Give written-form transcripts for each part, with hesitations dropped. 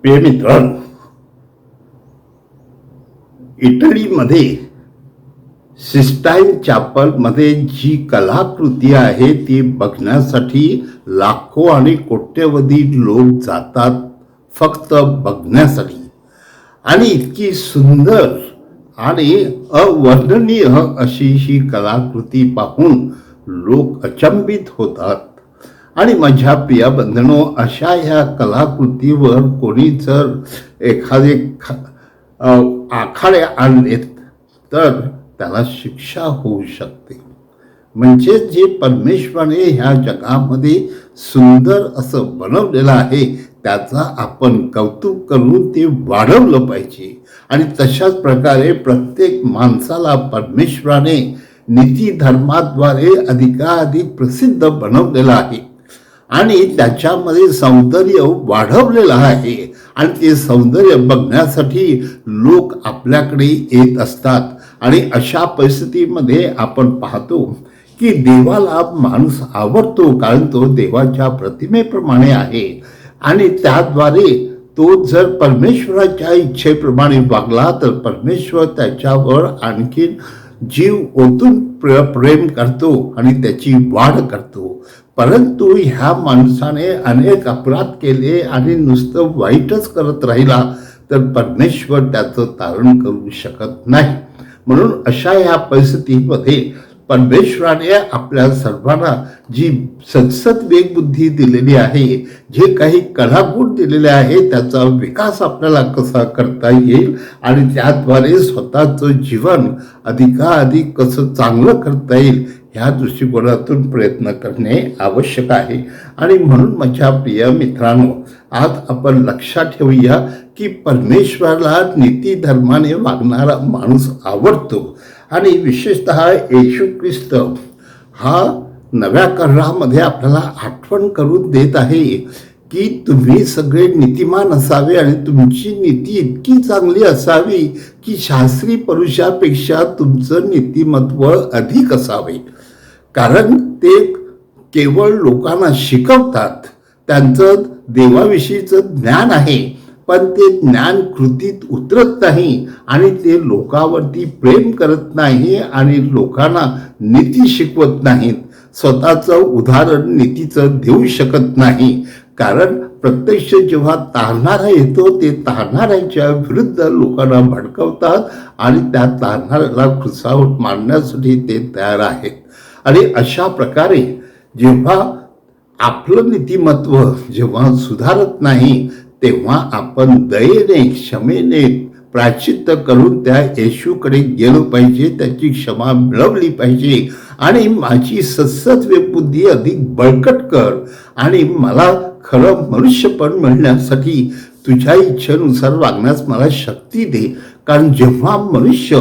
प्रिय मित्रांनो, इटलीमध्ये सिस्टाईन चॅपलमध्ये जी कलाकृती आहे ती बघण्यासाठी लाखो आणि कोट्यवधी लोक जातात फक्त बघण्यासाठी. आणि इतकी सुंदर आणि अवर्णनीय अशी ही कलाकृती पाहून लोक अचंबित होतात. आणि माझ्या प्रिय बंधनो, अशा ह्या कलाकृतीवर कोणी जर एखादे आखाडे आणलेत तर त्याला शिक्षा होऊ शकते. म्हणजे जे परमेश्वराने ह्या जगामध्ये सुंदर असं बनवलेलं आहे त्याचा आपण कौतुक करून ते वाढवलं पाहिजे. आणि तशाच प्रकारे प्रत्येक माणसाला परमेश्वराने नीती धर्माद्वारे अधिकाधिक प्रसिद्ध बनवलेलं आहे आणि त्याच्यामध्ये सौंदर्य वाढवलेलं आहे. आणि ते सौंदर्य बघण्यासाठी लोक आपल्याकडे येत असतात. आणि अशा परिस्थितीमध्ये आपण पाहतो की देवाला माणूस आवडतो, कारण तो देवाच्या प्रतिमेप्रमाणे आहे. आणि त्याद्वारे तो जर परमेश्वराच्या इच्छेप्रमाणे वागला तर परमेश्वर त्याच्यावर आणखीन जीव ओतून प्रेम करतो आणि त्याची वाढ करतो. परंतु ह्या माणसाने अनेक अपराध केले आणि नुसतं वाईटच करत राहिला तर परमेश्वर त्याचं तारण करू शकत नाही. म्हणून अशा ह्या परिस्थितीमध्ये परमेश्वराने आपल्या सर्वांना जी सद्सद वेगबुद्धी दिलेली आहे, जे काही कलागुण दिलेले आहे, त्याचा विकास आपल्याला कसा करता येईल आणि त्याद्वारे स्वतःचं जीवन अधिकाधिक कसं चांगलं करता येईल ह्या दृष्टिकोनातून प्रयत्न करणे आवश्यक आहे. आणि म्हणून माझ्या प्रिय मित्रांनो, आज आपण लक्षात ठेवूया की परमेश्वराला नीती धर्माने वागणारा माणूस आवडतो. आणि विशेषतः येशू ख्रिस्त हा नव्या करारामध्ये आपल्याला आठवण करून देत आहे की तुम्ही सगळे नीतिमान असावे आणि तुमची नीती इतकी चांगली असावी की शास्त्री पुरुषापेक्षा तुमचं नीतिमत्व अधिक असावे. कारण ते केवळ लोकांना शिकवतात, त्यांचं देवाविषयीचं ज्ञान आहे, पण ते ज्ञान कृतीत उतरत नाही आणि ते लोकांवरती प्रेम करत नाही आणि लोकांना नीती शिकवत नाहीत. स्वतःचं उदाहरण नीतीचं देऊ शकत नाही. कारण प्रत्यक्ष जेव्हा तारणारा येतो ते तारणाऱ्याच्या विरुद्ध लोकांना भडकवतात आणि त्या तारणाऱ्याला खुसावट मारण्यासाठी ते तयार आहेत. आणि अशा प्रकारे जेव्हा आपलं नीतिमत्व जेव्हा सुधारत नाही तेव्हा आपण दयेने क्षमेने प्रायश्चित्त करून त्या येशूकडे गेलो पाहिजे, त्याची क्षमा मिळवली पाहिजे. आणि माझी सद्सद वेगबुद्धी अधिक बळकट कर आणि मला खरं मनुष्यपण मिळण्यासाठी तुझ्या इच्छेनुसार वागण्यास मला शक्ती दे. कारण जेव्हा मनुष्य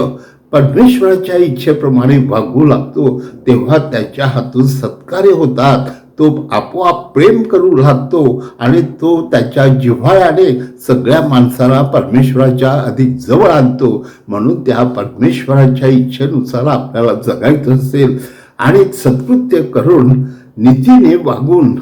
परमेश्वराच्या इच्छेप्रमाणे वागू लागतो तेव्हा त्याच्या हातून सत्कार्य होतात, तो आपोआप प्रेम करू लागतो आणि तो त्याच्या जिव्हाळ्याने सगळ्या माणसाला परमेश्वराच्या अधिक जवळ आणतो. म्हणून त्या परमेश्वराच्या इच्छेनुसार आपल्याला जगायचं असेल आणि सत्कृत्य करून नीतीने वागून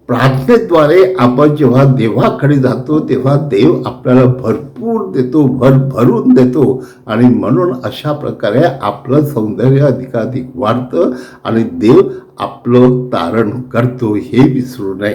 प्रार्थनेद्वारे आपण जेव्हा देवाकडे जातो तेव्हा देव आपल्याला भरपूर देतो, भरभरून देतो. आणि म्हणून अशा प्रकारे आपलं सौंदर्य अधिकाधिक वाढतं आणि देव आपलं तारण करतो, हे विसरू नये.